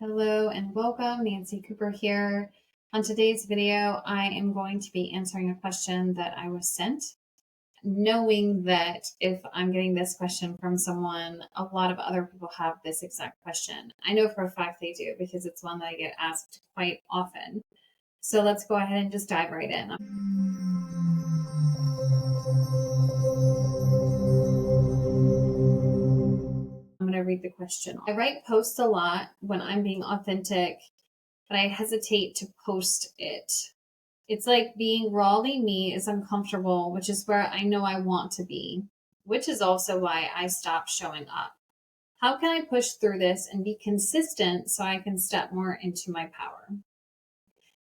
Hello and welcome, Nancy Cooper here. On today's video, I am going to be answering a question that I was sent, knowing that if I'm getting this question from someone, a lot of other people have this exact question. I know for a fact they do because it's one that I get asked quite often. So let's go ahead and just dive right in. I'm going to read the question. I write posts a lot when I'm being authentic, but I hesitate to post it. It's like being rawly me is uncomfortable, which is where I know I want to be, which is also why I stopped showing up. How can I push through this and be consistent so I can step more into my power?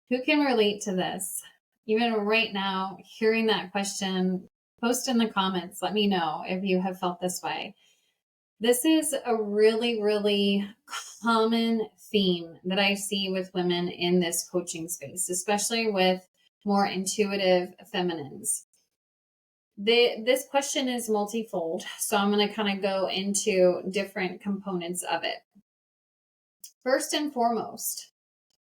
Who can relate to this? Even right now, hearing that question, post in the comments. Let me know if you have felt this way. This is a really, really common theme that I see with women in this coaching space, especially with more intuitive feminines. This question is multifold, so I'm going to kind of go into different components of it. First and foremost,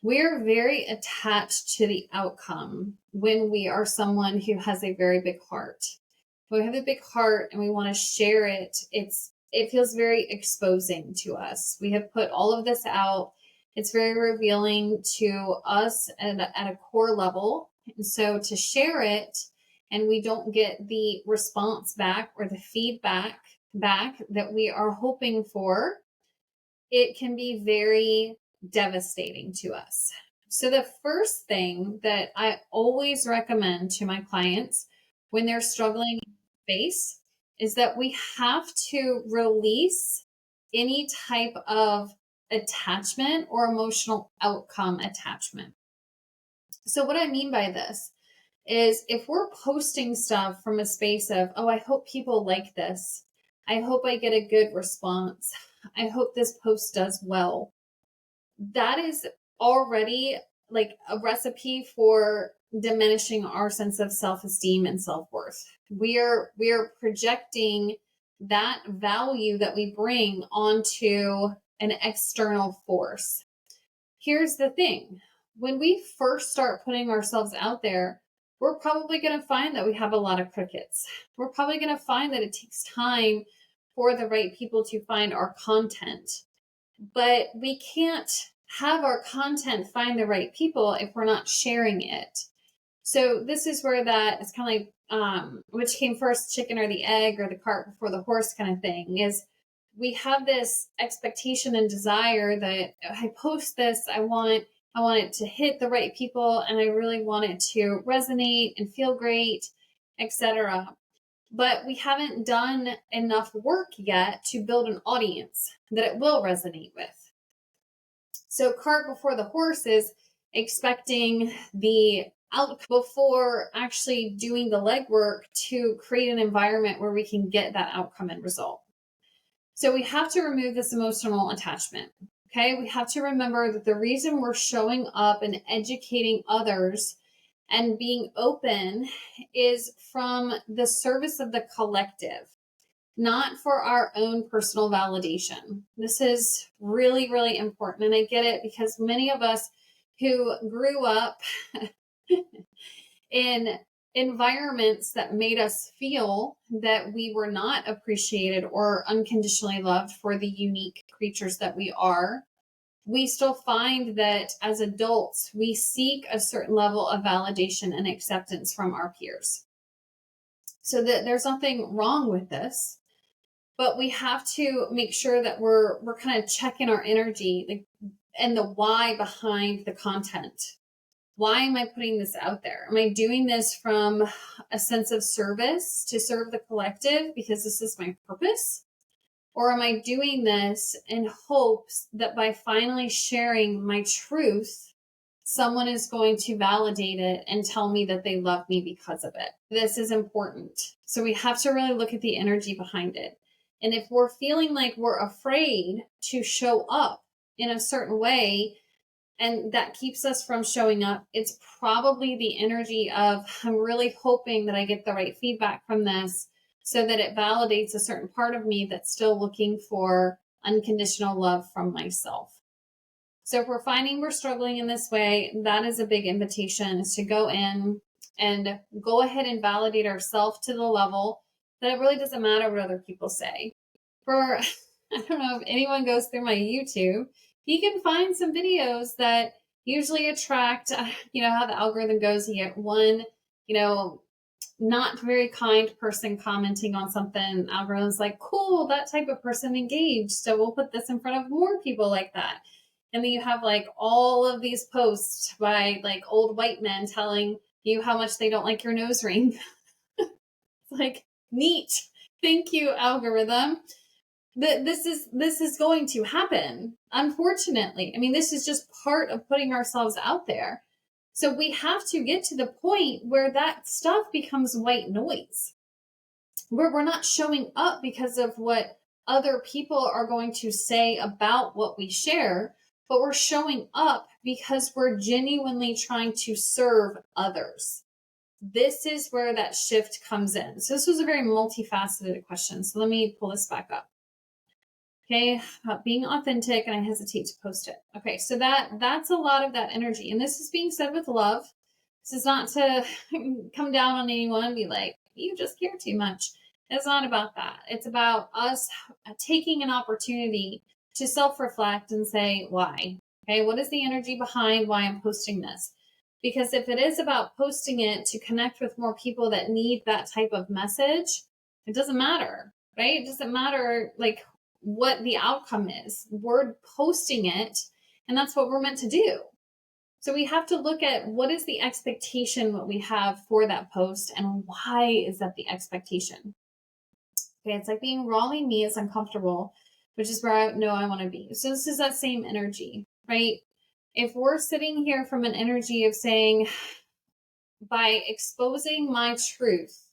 we're very attached to the outcome when we are someone who has a very big heart. When we have a big heart and we want to share it, it feels very exposing to us. We have put all of this out. It's very revealing to us at a core level. And so to share it and we don't get the response back or the feedback back that we are hoping for, it can be very devastating to us. So the first thing that I always recommend to my clients when they're struggling in space is that we have to release any type of attachment or emotional outcome attachment. So what I mean by this is if we're posting stuff from a space of, oh, I hope people like this. I hope I get a good response. I hope this post does well. That is already like a recipe for diminishing our sense of self-esteem and self-worth. We are projecting that value that we bring onto an external force. Here's the thing. When we first start putting ourselves out there, we're probably going to find that we have a lot of crickets. We're probably going to find that it takes time for the right people to find our content. But we can't have our content find the right people if we're not sharing it. So this is where that is kind of like, which came first, chicken or the egg or the cart before the horse kind of thing, is we have this expectation and desire that I post this, I want it to hit the right people and I really want it to resonate and feel great, etc. But we haven't done enough work yet to build an audience that it will resonate with. So cart before the horse is expecting the out before actually doing the legwork to create an environment where we can get that outcome and result. So we have to remove this emotional attachment. Okay. We have to remember that the reason we're showing up and educating others and being open is from the service of the collective, not for our own personal validation. This is really, really important. And I get it because many of us who grew up in environments that made us feel that we were not appreciated or unconditionally loved for the unique creatures that we are, we still find that as adults, we seek a certain level of validation and acceptance from our peers. So that there's nothing wrong with this, but we have to make sure that we're kind of checking our energy and the why behind the content. Why am I putting this out there? Am I doing this from a sense of service to serve the collective because this is my purpose? Or am I doing this in hopes that by finally sharing my truth, someone is going to validate it and tell me that they love me because of it? This is important. So we have to really look at the energy behind it. And if we're feeling like we're afraid to show up in a certain way, and that keeps us from showing up, it's probably the energy of, I'm really hoping that I get the right feedback from this so that it validates a certain part of me that's still looking for unconditional love from myself. So if we're finding we're struggling in this way, that is a big invitation, is to go in and go ahead and validate ourselves to the level that it really doesn't matter what other people say. For, I don't know if anyone goes through my YouTube, you can find some videos that usually attract, how the algorithm goes. You get one, not very kind person commenting on something. Algorithm's like, cool, that type of person engaged. So we'll put this in front of more people like that. And then you have like all of these posts by like old white men telling you how much they don't like your nose ring. Like, neat. Thank you, algorithm. This is going to happen, unfortunately. I mean, this is just part of putting ourselves out there. So we have to get to the point where that stuff becomes white noise, where we're not showing up because of what other people are going to say about what we share, but we're showing up because we're genuinely trying to serve others. This is where that shift comes in. So this was a very multifaceted question. So let me pull this back up. Okay, about being authentic, and I hesitate to post it. Okay, so that's a lot of that energy. And this is being said with love. This is not to come down on anyone and be like, you just care too much. It's not about that. It's about us taking an opportunity to self-reflect and say, why? Okay, what is the energy behind why I'm posting this? Because if it is about posting it to connect with more people that need that type of message, it doesn't matter, right? It doesn't matter like what the outcome is. We're posting it, and that's what we're meant to do. So we have to look at what is the expectation, what we have for that post, and why is that the expectation? Okay, it's like being rawly me is uncomfortable, which is where I know I want to be. So this is that same energy, right? If we're sitting here from an energy of saying, by exposing my truth,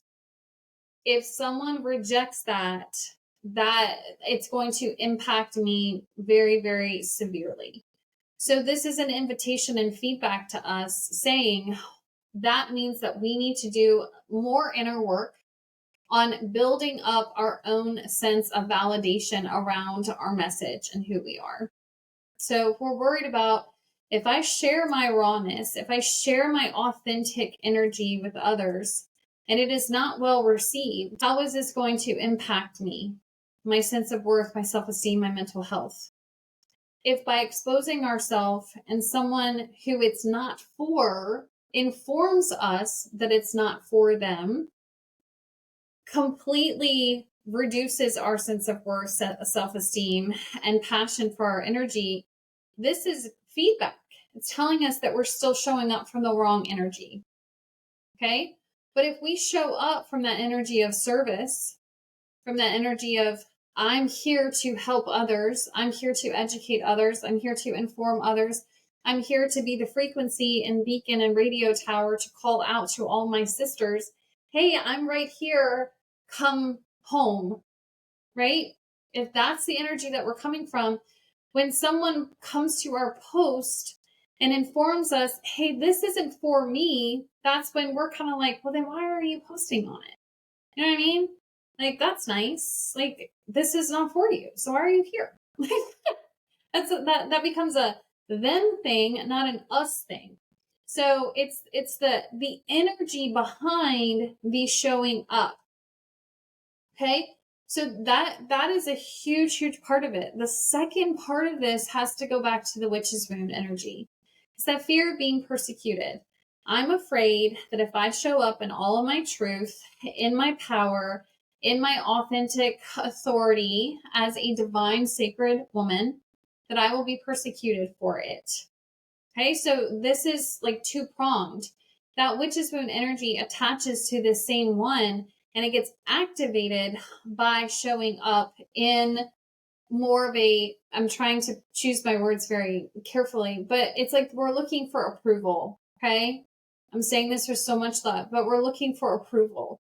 if someone rejects that it's going to impact me very, very severely. So this is an invitation and feedback to us saying that means that we need to do more inner work on building up our own sense of validation around our message and who we are. So if we're worried about, if I share my rawness, if I share my authentic energy with others, and it is not well received, how is this going to impact me, my sense of worth, my self-esteem, my mental health? If by exposing ourselves and someone who it's not for informs us that it's not for them, completely reduces our sense of worth, self-esteem, and passion for our energy, this is feedback. It's telling us that we're still showing up from the wrong energy. Okay? But if we show up from that energy of service, from that energy of, I'm here to help others, I'm here to educate others, I'm here to inform others, I'm here to be the frequency and beacon and radio tower to call out to all my sisters, hey, I'm right here, come home, right? If that's the energy that we're coming from, when someone comes to our post and informs us, hey, this isn't for me, that's when we're kind of like, well, then why are you posting on it? You know what I mean? Like, that's nice. Like, this is not for you. So why are you here? That becomes a them thing, not an us thing. So it's the energy behind the showing up. Okay? So that is a huge, huge part of it. The second part of this has to go back to the witch's wound energy. It's that fear of being persecuted. I'm afraid that if I show up in all of my truth, in my power, in my authentic authority as a divine sacred woman, that I will be persecuted for it. Okay, so this is like two-pronged. That witch's wound energy attaches to the same one, and it gets activated by showing up in more of a, I'm trying to choose my words very carefully, but it's like we're looking for approval, okay? I'm saying this with so much love, but we're looking for approval.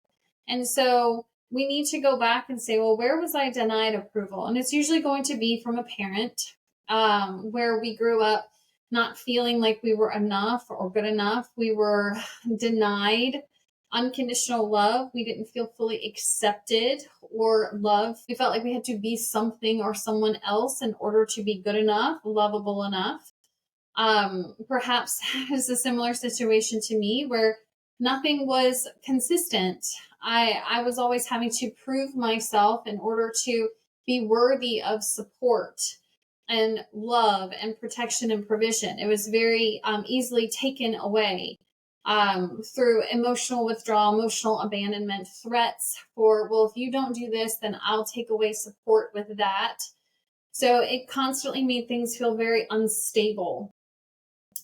And so we need to go back and say, well, where was I denied approval? And it's usually going to be from a parent where we grew up not feeling like we were enough or good enough. We were denied unconditional love. We didn't feel fully accepted or loved. We felt like we had to be something or someone else in order to be good enough, lovable enough. Perhaps is a similar situation to me where nothing was consistent. I was always having to prove myself in order to be worthy of support and love and protection and provision. It was very easily taken away through emotional withdrawal, emotional abandonment, threats for, well, if you don't do this, then I'll take away support with that. So it constantly made things feel very unstable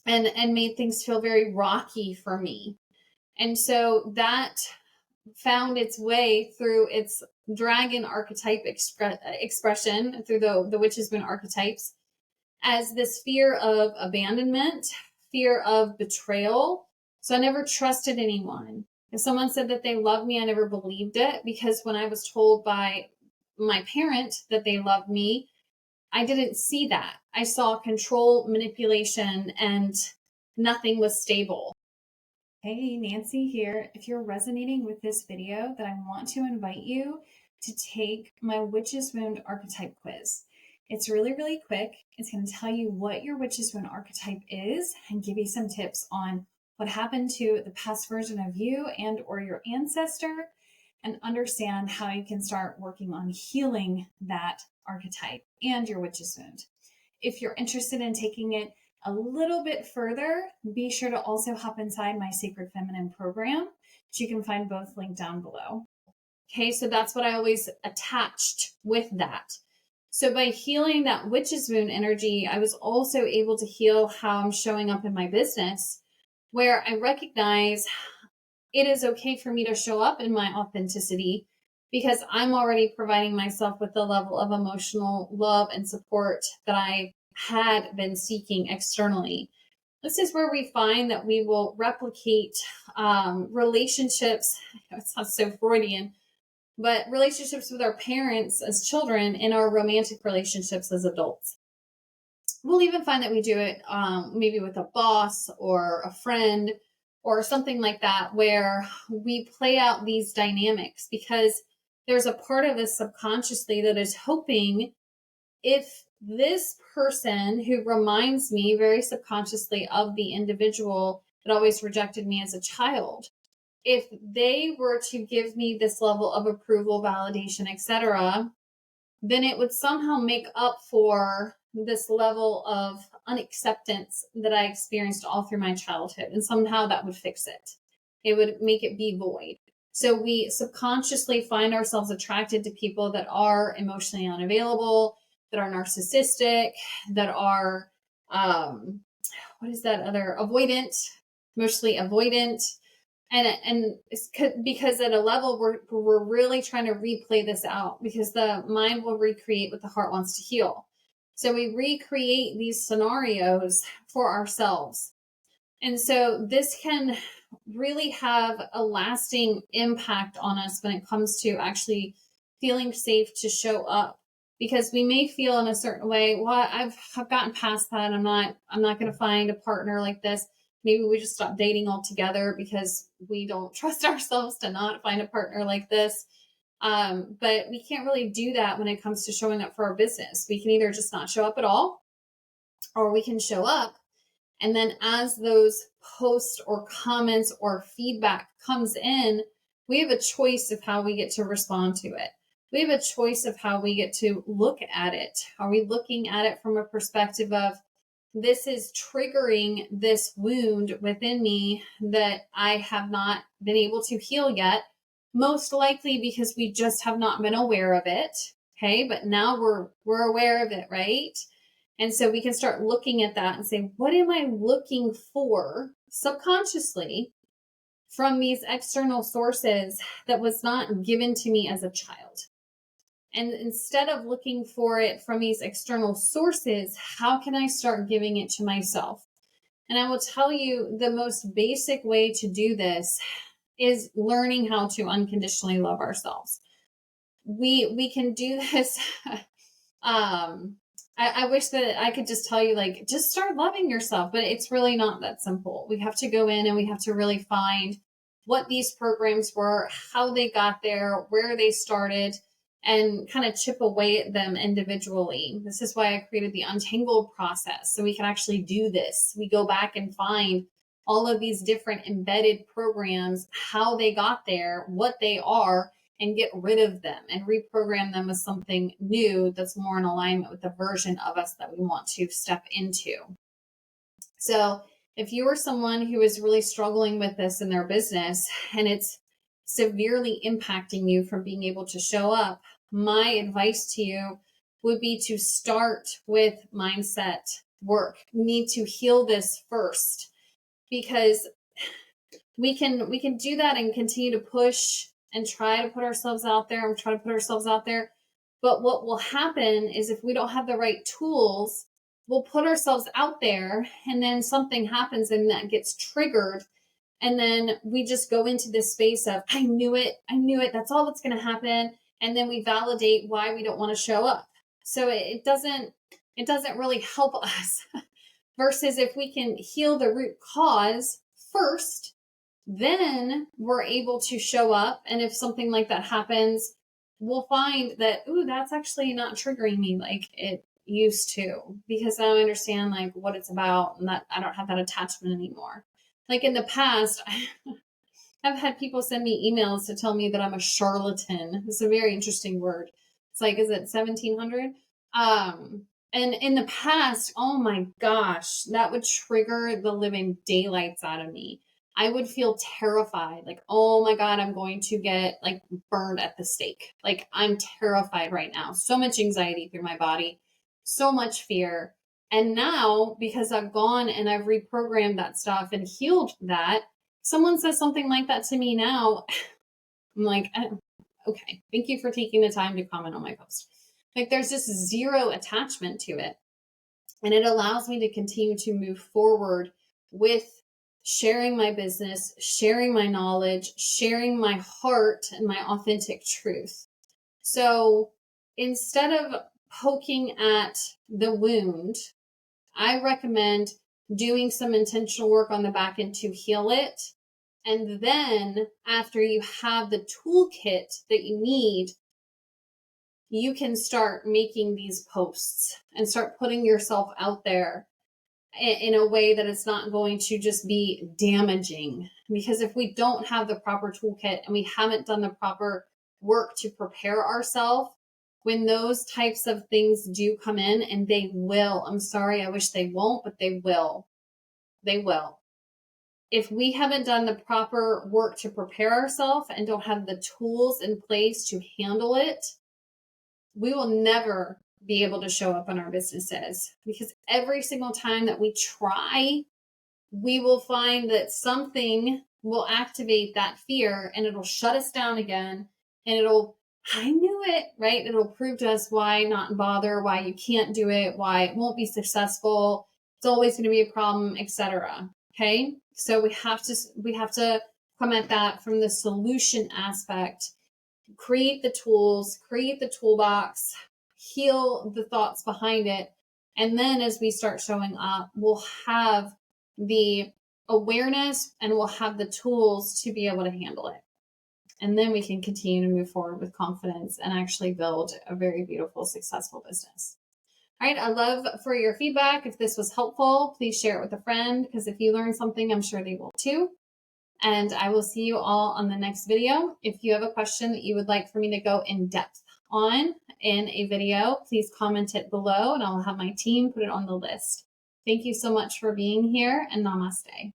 and made things feel very rocky for me. And so that found its way through its dragon archetype expression, through the witch's moon archetypes, as this fear of abandonment, fear of betrayal. So I never trusted anyone. If someone said that they loved me, I never believed it, because when I was told by my parent that they loved me, I didn't see that. I saw control, manipulation, and nothing was stable. Hey, Nancy here. If you're resonating with this video, then I want to invite you to take my Witch's Wound archetype quiz. It's really, really quick. It's going to tell you what your Witch's Wound archetype is and give you some tips on what happened to the past version of you and or your ancestor, and understand how you can start working on healing that archetype and your Witch's Wound. If you're interested in taking it a little bit further, be sure to also hop inside my Sacred Feminine program, which you can find both linked down below. Okay, so that's what I always attached with that. So by healing that Witch's Wound energy, I was also able to heal how I'm showing up in my business, where I recognize it is okay for me to show up in my authenticity because I'm already providing myself with the level of emotional love and support that I had been seeking externally. This is where we find that we will replicate relationships. It sounds so Freudian, but relationships with our parents as children in our romantic relationships as adults. We'll even find that we do it maybe with a boss or a friend or something like that, where we play out these dynamics because there's a part of us subconsciously that is hoping, if this person who reminds me very subconsciously of the individual that always rejected me as a child, if they were to give me this level of approval, validation, etc., then it would somehow make up for this level of unacceptance that I experienced all through my childhood. And somehow that would fix it. It would make it be void. So we subconsciously find ourselves attracted to people that are emotionally unavailable, that are narcissistic, that are, what is that other, avoidant, emotionally avoidant. And it's because at a level we're really trying to replay this out, because the mind will recreate what the heart wants to heal. So we recreate these scenarios for ourselves. And so this can really have a lasting impact on us when it comes to actually feeling safe to show up, because we may feel in a certain way, well, I've gotten past that. I'm not going to find a partner like this. Maybe we just stop dating altogether because we don't trust ourselves to not find a partner like this. But we can't really do that when it comes to showing up for our business. We can either just not show up at all, or we can show up. And then as those posts or comments or feedback comes in, we have a choice of how we get to respond to it. We have a choice of how we get to look at it. Are we looking at it from a perspective of, this is triggering this wound within me that I have not been able to heal yet, most likely because we just have not been aware of it. Okay, but now we're aware of it, right? And so we can start looking at that and say, what am I looking for subconsciously from these external sources that was not given to me as a child? And instead of looking for it from these external sources, how can I start giving it to myself? And I will tell you, the most basic way to do this is learning how to unconditionally love ourselves. We can do this. I wish that I could just tell you, like, just start loving yourself, but it's really not that simple. We have to go in and we have to really find what these programs were, how they got there, where they started, and kind of chip away at them individually. This is why I created the Untangled process, so we can actually do this. We go back and find all of these different embedded programs, how they got there, what they are, and get rid of them and reprogram them with something new that's more in alignment with the version of us that we want to step into. So if you are someone who is really struggling with this in their business and it's severely impacting you from being able to show up, my advice to you would be to start with mindset work. You need to heal this first, because we can do that and continue to push and try to put ourselves out there But what will happen is, if we don't have the right tools, we'll put ourselves out there, and then something happens and that gets triggered. And then we just go into this space of, I knew it, that's all that's going to happen. And then we validate why we don't want to show up. So it doesn't really help us. Versus if we can heal the root cause first, then we're able to show up. And if something like that happens, we'll find that, ooh, that's actually not triggering me like it used to, because now I understand like what it's about, and that I don't have that attachment anymore. Like in the past, I've had people send me emails to tell me that I'm a charlatan. It's a very interesting word. It's like, is it 1700? And in the past, oh my gosh, that would trigger the living daylights out of me. I would feel terrified, like, oh my God, I'm going to get like burned at the stake. Like, I'm terrified right now. So much anxiety through my body, so much fear. And now, because I've gone and I've reprogrammed that stuff and healed that, someone says something like that to me now, I'm like, okay, thank you for taking the time to comment on my post. Like, there's just zero attachment to it. And it allows me to continue to move forward with sharing my business, sharing my knowledge, sharing my heart and my authentic truth. So instead of poking at the wound, I recommend doing some intentional work on the back end to heal it. And then after you have the toolkit that you need, you can start making these posts and start putting yourself out there in a way that it's not going to just be damaging. Because if we don't have the proper toolkit and we haven't done the proper work to prepare ourselves, when those types of things do come in, and they will, I'm sorry, I wish they won't, but they will. If we haven't done the proper work to prepare ourselves and don't have the tools in place to handle it, we will never be able to show up in our businesses, because every single time that we try, we will find that something will activate that fear and it'll shut us down again. And I knew it, right? It'll prove to us why not bother, why you can't do it, why it won't be successful. It's always going to be a problem, etc. Okay. So we have to come at that from the solution aspect. Create the tools, create the toolbox, heal the thoughts behind it. And then as we start showing up, we'll have the awareness and we'll have the tools to be able to handle it. And then we can continue to move forward with confidence and actually build a very beautiful, successful business. All right. I love for your feedback. If this was helpful, please share it with a friend, because if you learn something, I'm sure they will too. And I will see you all on the next video. If you have a question that you would like for me to go in depth on in a video, please comment it below and I'll have my team put it on the list. Thank you so much for being here, and namaste.